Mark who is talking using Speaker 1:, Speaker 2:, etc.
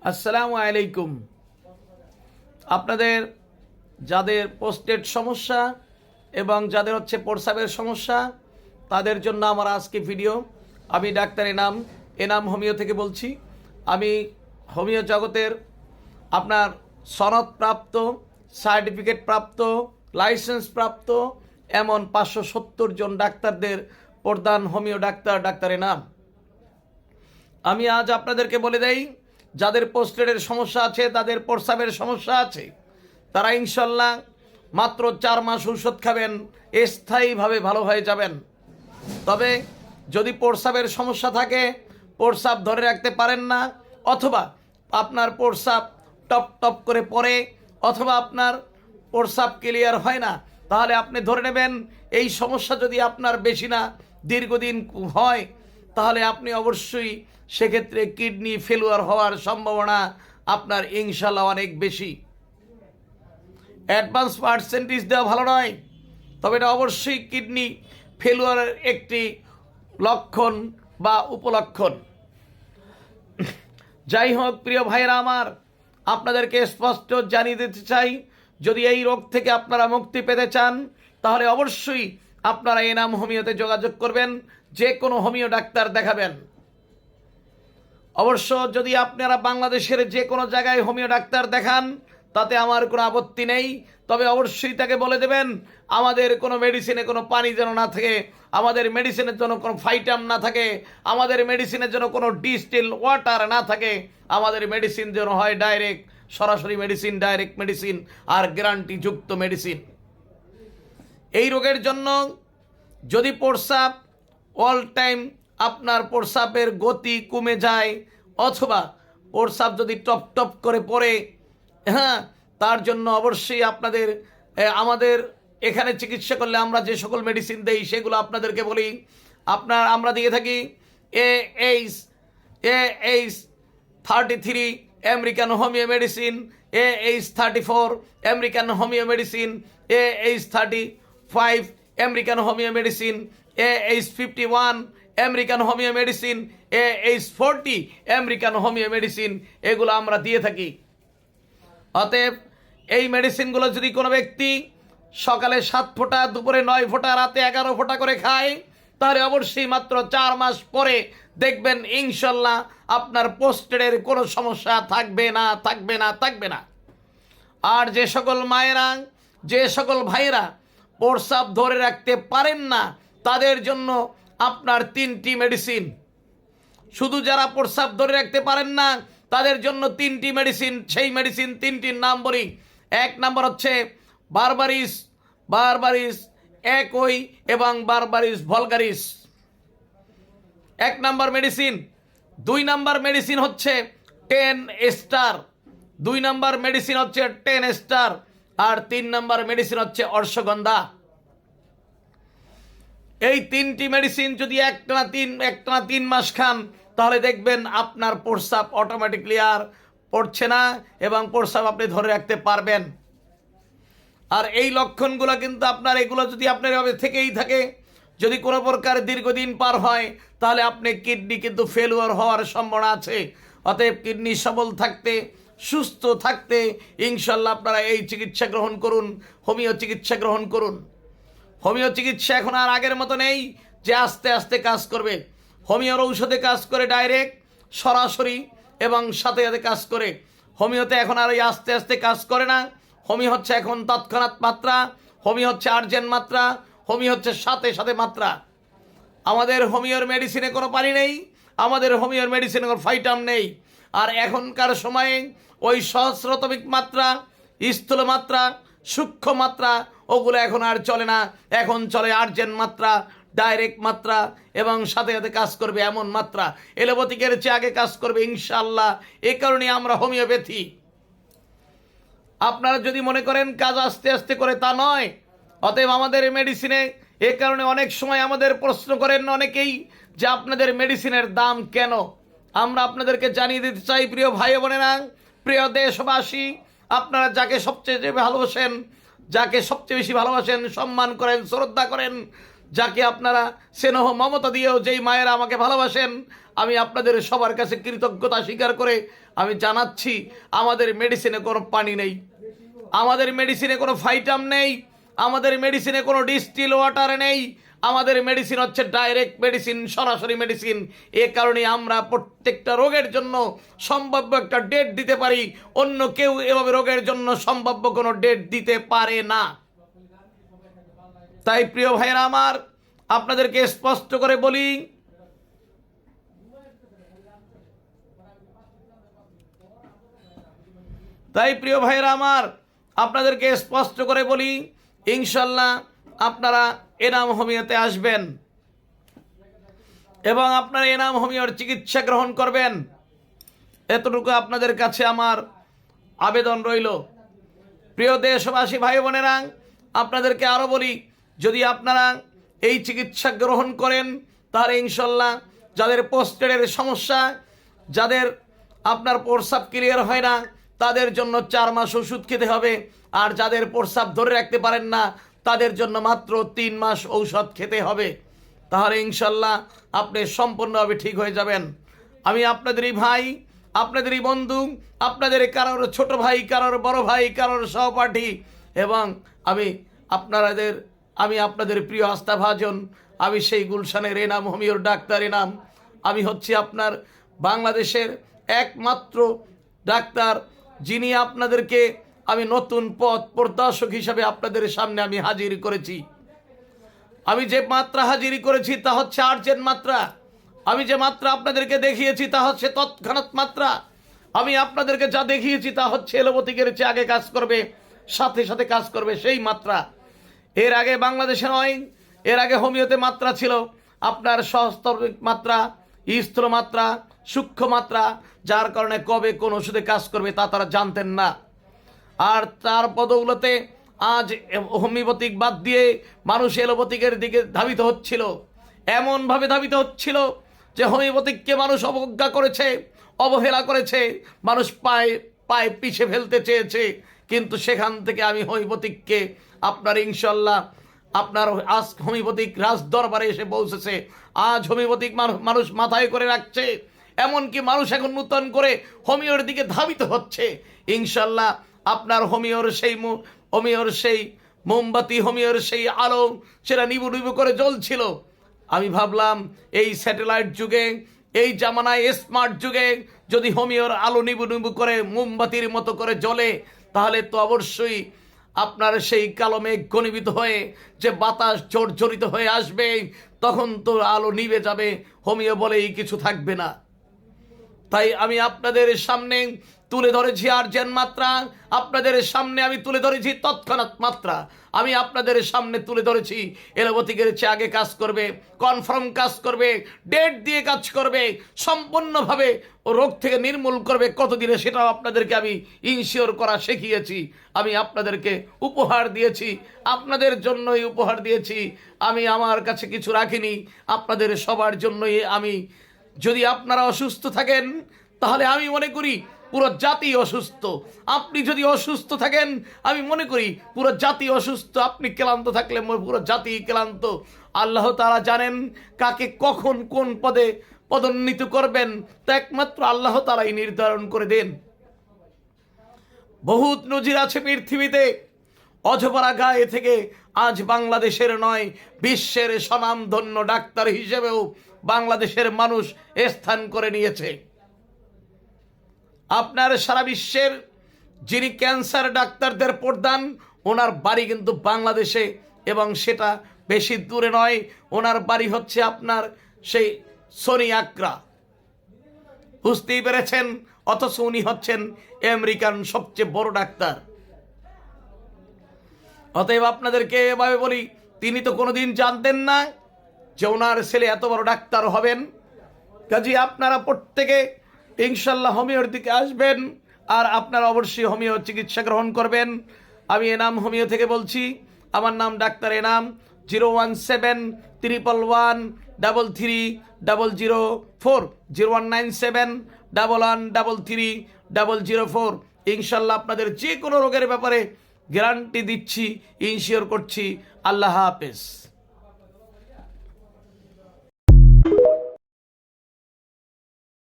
Speaker 1: আসসালামু আলাইকুম। আপনাদের যাদের প্রোস্টেট সমস্যা এবং যাদের হচ্ছে প্রস্রাবের সমস্যা তাদের জন্য আমার আজকে ভিডিও। আমি ডাক্তার এনাম হোমিও থেকে বলছি। আমি হোমিও জগতের আপনার সনদপ্রাপ্ত, সার্টিফিকেট প্রাপ্ত, লাইসেন্স প্রাপ্ত এমন 570 জন ডাক্তারদের প্রধান হোমিও ডাক্তার এনাম। আমি আজ আপনাদেরকে বলে দেই, যাদের প্রোস্টেটের সমস্যা আছে, তাদের প্রস্রাবের সমস্যা আছে, তারা ইনশাল্লাহ মাত্র 4 মাস ঔষধ খাবেন, স্থায়ীভাবে ভালো হয়ে যাবেন। তবে যদি প্রস্রাবের সমস্যা থাকে, প্রস্রাব ধরে রাখতে পারেন না, অথবা আপনার প্রস্রাব টপ টপ করে পড়ে, অথবা আপনার প্রস্রাব ক্লিয়ার হয় না, তাহলে আপনি ধরে নেবেন এই সমস্যা যদি আপনার বেশি না দীর্ঘদিন হয়, তাহলে আপনি অবশ্যই সেক্ষেত্রে কিডনি ফেলুয়ার হওয়ার সম্ভাবনা আপনার ইনশাল্লাহ অনেক বেশি। অ্যাডভান্স পার্সেন্টেজ দেওয়া ভালো নয়, তবে এটা অবশ্যই কিডনি ফেলুয়ারের একটি লক্ষণ বা উপলক্ষণ। যাই হোক প্রিয় ভাইয়েরা আমার, আপনাদেরকে স্পষ্ট জানিয়ে দিতে চাই, যদি এই রোগ থেকে আপনারা মুক্তি পেতে চান, তাহলে অবশ্যই আপনারা এনাম হোমিওতে যোগাযোগ করবেন, যে কোনো হোমিও ডাক্তার দেখাবেন। অবশ্য যদি আপনারা বাংলাদেশের যে কোনো জায়গায় হোমিও ডাক্তার দেখান, তাতে আমার কোনো আপত্তি নেই, তবে অবশ্যই তাকে বলে দেবেন আমাদের কোনো মেডিসিনে কোনো পানি যেন না থাকে, আমাদের মেডিসিনের জন্য কোনো ফাইটাম না থাকে, আমাদের মেডিসিনের জন্য কোনো ডিস্টিল ওয়াটার না থাকে, আমাদের মেডিসিন যেন হয় ডাইরেক্ট সরাসরি মেডিসিন, ডাইরেক্ট মেডিসিন আর গ্যারান্টিযুক্ত মেডিসিন। এই রোগের জন্য যদি প্রস্রাব অল টাইম আপনার প্রস্রাবের গতি কমে যায়, অথবা প্রস্রাব যদি টপ টপ করে পড়ে, হ্যাঁ, তার জন্য অবশ্যই আপনাদের আমাদের এখানে চিকিৎসা করলে আমরা যে সকল মেডিসিন দেই সেগুলো আপনাদেরকে বলি। আমরা দিয়ে থাকি AH33 American homeo medicine, AH34 American homeo medicine, AH35 American homeo medicine, AH51 American homeo medicine, AH40 American homeo medicine, এগুলো আমরা দিয়ে থাকি। অতএব এই মেডিসিনগুলো যদি কোনো ব্যক্তি সকালে 7 ফোঁটা, দুপুরে 9 ফোঁটা, রাতে 11 ফোঁটা করে খায়, তাহলে অবশ্যই মাত্র 4 মাস পরে দেখবেন ইনশাল্লাহ আপনার প্রোস্টেটের কোনো সমস্যা থাকবে না। আর যে সকল মায়েরা, যে সকল ভাইয়েরা প্রস্রাব ধরে রাখতে পারেন না, তাদের জন্য আপনার 3টি মেডিসিন। শুধু যারা প্রস্রাব ধরে রাখতে পারেন না তাদের জন্য 3টি মেডিসিন। সেই মেডিসিন 3টির নাম বলি। 1 নম্বর হচ্ছে বারবারিস একই এবং বারবারিস ভলগারিস, 1 নম্বর মেডিসিন। 2 নম্বর মেডিসিন হচ্ছে 10 স্টার, 2 নম্বর মেডিসিন হচ্ছে 10 স্টার, আর 3 নম্বর মেডিসিন হচ্ছে অর্শগন্ধা। এই 3টি মেডিসিন যদি একটানা 3 মাস খান, তাহলে দেখবেন আপনার প্রস্রাব অটোমেটিকলি আর পড়ছে না এবং প্রস্রাব আপনি ধরে রাখতে পারবেন। আর এই লক্ষণগুলো কিন্তু আপনার, এগুলো যদি আপনার এভাবে থেকেই থাকে, যদি কোনো প্রকার দীর্ঘদিন পার হয়, তাহলে আপনি কিডনি কিন্তু ফেলুয়ার হওয়ার সম্ভাবনা আছে। অতএব কিডনি সবল থাকতে, সুস্থ থাকতে ইনশাল্লাহ আপনারা এই চিকিৎসা গ্রহণ করুন, হোমিও চিকিৎসা গ্রহণ করুন। হোমিও চিকিৎসা এখন আর আগের মতো নেই যে আস্তে আস্তে কাজ করবে। হোমিওর ঔষধে কাজ করে ডাইরেক্ট, সরাসরি এবং সাথে সাথে কাজ করে। হোমিওতে এখন আর ওই আস্তে আস্তে কাজ করে না। হোমিও হচ্ছে এখন তৎক্ষণাৎ মাত্রা, হোমিও হচ্ছে আর্জেন্ট মাত্রা, হোমিও হচ্ছে সাথে সাথে মাত্রা। আমাদের হোমিওর মেডিসিনে কোনো পানি নেই, আমাদের হোমিওর মেডিসিনে কোনো ফাইটাম নেই। আর এখনকার সময়ে ওই সহস্রতমিক মাত্রা, স্থূল মাত্রা, সূক্ষ্ম মাত্রা, ওগুলো এখন আর চলে না। এখন চলে আর্জেন্ট মাত্রা, ডাইরেক্ট মাত্রা এবং সাথে সাথে কাজ করবে এমন মাত্রা। এলোপ্যাথিকের চেয়ে আগে কাজ করবে ইনশাআল্লাহ। এই কারণে আমরা হোমিওপ্যাথি। আপনারা যদি মনে করেন কাজ আস্তে আস্তে করে, তা নয়। অতএব আমাদের মেডিসিনে এ কারণে অনেক সময় আমাদের প্রশ্ন করেন অনেকেই যে আপনাদের মেডিসিনের দাম কেন। আমরা আপনাদেরকে জানিয়ে দিতে চাই প্রিয় ভাই বোনেরা, প্রিয় দেশবাসী, আপনারা যাকে সবচেয়ে ভালোবাসেন, যাকে সবচেয়ে বেশি ভালোবাসেন, সম্মান করেন, শ্রদ্ধা করেন, যাকে আপনারা স্নেহ মমতা দিয়েও যেই মায়েরা আমাকে ভালোবাসেন, আমি আপনাদের সবার কাছে কৃতজ্ঞতা স্বীকার করে আমি জানাচ্ছি, আমাদের মেডিসিনে কোনো পানি নেই, আমাদের মেডিসিনে কোনো ফাইটাম নেই, আমাদের মেডিসিনে কোনো ডিস্টিল ওয়াটার নেই, আমাদের মেডিসিন হচ্ছে ডাইরেক্ট মেডিসিন, সরাসরি মেডিসিন। এ কারণে আমরা প্রত্যেকটা রোগের জন্য সম্ভাব্য একটা ডেট দিতে পারি, অন্য কেউ এভাবে রোগের জন্য সম্ভাব্য কোনো ডেট দিতে পারে না। তাই প্রিয় ভাইয়েরা আমার, আপনাদেরকে স্পষ্ট করে বলি, আপনাদেরকে স্পষ্ট করে বলি, ইনশাল্লাহ আপনারা এনাম হোমিওতে আসবেন এবং আপনারা এনাম হোমিওর চিকিৎসা গ্রহণ করবেন, এতটুকু আপনাদের কাছে আমার আবেদন রইল। প্রিয় দেশবাসী ভাই বোনেরা, আপনাদেরকে আরও বলি, যদি আপনারা এই চিকিৎসা গ্রহণ করেন তাহলে ইনশাল্লাহ যাদের পোস্টেডের সমস্যা, যাদের আপনার প্রস্রাব ক্লিয়ার হয় না, তাদের জন্য 4 মাস ওষুধ খেতে হবে, আর যাদের প্রস্রাব ধরে রাখতে পারেন না তাদের জন্য মাত্র 3 মাস ঔষধ খেতে হবে। তাহলে ইনশাল্লাহ আপনি সম্পূর্ণভাবে ঠিক হয়ে যাবেন। আমি আপনাদেরই ভাই, আপনাদেরই বন্ধু, আপনাদের কারোর ছোট ভাই, কারোর বড় ভাই, কারোর সহপাঠী, এবং আমি আপনাদের প্রিয় আস্থাভাজন। আমি সেই গুলশানের এনাম হোমিওর ডাক্তার এনাম। আমি হচ্ছি আপনার বাংলাদেশের একমাত্র ডাক্তার, যিনি আপনাদেরকে আমি নতুন পথ প্রদর্শক হিসাবে আপনাদের সামনে আমি হাজির করেছি। আমি যে মাত্রা হাজিরি করেছি তা হচ্ছে আর্জেন্ট মাত্রা। আমি যে মাত্রা আপনাদেরকে দেখিয়েছি তা হচ্ছে তৎক্ষণাৎ মাত্রা। আমি আপনাদেরকে যা দেখিয়েছি তা হচ্ছে এলোপ্যাথিকের চেয়ে আগে কাজ করবে, সাথে সাথে কাজ করবে সেই মাত্রা। এর আগে বাংলাদেশে নয়, এর আগে হোমিওতে মাত্রা ছিল আপনার সহস্রারিক মাত্রা, স্থূল মাত্রা, সূক্ষ্ম মাত্রা, যার কারণে কবে কোন ওষুধে কাজ করবে তা তারা জানতেন না। আর তার পদগুলোতে আজ হোমিওপ্যাথিক বাদ দিয়ে মানুষ এলোপ্যাথিকের দিকে ধাবিত হচ্ছিল, এমনভাবে ধাবিত হচ্ছিল যে হোমিওপ্যাথিককে মানুষ অবজ্ঞা করেছে, অবহেলা করেছে, মানুষ পায়ে পিছে ফেলতে চেয়েছে। কিন্তু সেখান থেকে আমি হোমিওপ্যাথিককে আপনার ইনশাল্লাহ আপনার আজ হোমিওপ্যাথিক রাজ দরবারে এসে পৌঁছেছে। আজ হোমিওপ্যাথিক মানুষ মাথায় করে রাখছে, এমনকি মানুষ এখন নূতন করে হোমিওর দিকে ধাবিত হচ্ছে। ইনশাল্লাহ আপনার হোমিওর সেই মোমবাতি, হোমিওর সেই আলো, সেটা নিবু নিবু করে জ্বলছিল। আমি ভাবলাম এই স্যাটেলাইট যুগে, এই জামানায় স্মার্ট যুগে যদি হোমিওর আলো নিবু নিবু করে মোমবাতির মতো করে জ্বলে, তাহলে তো অবশ্যই আপনার সেই কালো মেঘ ঘনীভূত হয়ে যে বাতাস জর্জরিত হয়ে আসবে, তখন তো আলো নিভে যাবে, হোমিও বলেই কিছু থাকবে না। তাই আমি আপনাদের সামনে তুলে ধরেছি আর্জেন্ট মাত্রা, আপনাদের সামনে আমি তুলে ধরেছি তৎক্ষণাৎ মাত্রা, আমি আপনাদের সামনে তুলে ধরেছি এলোপ্যাথিকের চেয়ে আগে কাজ করবে, কনফার্ম কাজ করবে, ডেট দিয়ে কাজ করবে, সম্পূর্ণভাবে ও রোগ থেকে নির্মূল করবে কতদিনে সেটাও আপনাদেরকে আমি ইনশিওর করা শিখিয়েছি। আমি আপনাদেরকে উপহার দিয়েছি, আপনাদের জন্যই উপহার দিয়েছি। আমি আমার কাছে কিছু রাখিনি, আপনাদের সবার জন্যই। আমি যদি আপনারা অসুস্থ থাকেন তাহলে আমি মনে করি পুরো জাতি অসুস্থ। আপনি যদি অসুস্থ থাকেন আমি মনে করি পুরো জাতি অসুস্থ। আপনি ক্লান্ত থাকলে পুরো জাতি ক্লান্ত। আল্লাহ তাআলা জানেন কাকে কখন কোন পদে পদোন্নীত করবেন, তা একমাত্র আল্লাহ তাআলাই নির্ধারণ করে দেন। বহুত নজির আছে পৃথিবীতে। অজপাড়া গায়ে থেকে আজ বাংলাদেশের নয়, বিশ্বের স্বনামধন্য ডাক্তার হিসেবেও বাংলাদেশের মানুষ স্থান করে নিয়েছে। আপনার সারা বিশ্বের যিনি ক্যান্সার ডাক্তারদের প্রধান, ওনার বাড়ি কিন্তু বাংলাদেশে, এবং সেটা বেশি দূরে নয়। ওনার বাড়ি হচ্ছে আপনার সেই সনি আক্রা। বুঝতেই পেরেছেন? অথচ উনি হচ্ছেন আমেরিকান সবচেয়ে বড় ডাক্তার। অতএব আপনাদেরকে এভাবে বলি, তিনি তো কোনোদিন জানতেন না যে ওনার ছেলে এত বড় ডাক্তার হবেন। কাজে আপনারা প্রত্যেকে ইনশাল্লাহ হোমিওর দিকে আসবেন, আর আপনারা অবশ্যই হোমিও চিকিৎসা গ্রহণ করবেন। আমি এনাম হোমিও থেকে বলছি, আমার নাম ডাক্তার এনাম। 017-111-33-004 0197-113-004। ইনশাল্লাহ আপনাদের যে কোনো রোগের ব্যাপারে গ্যারান্টি দিচ্ছি, ইনশিওর করছি। আল্লাহ হাফেজ।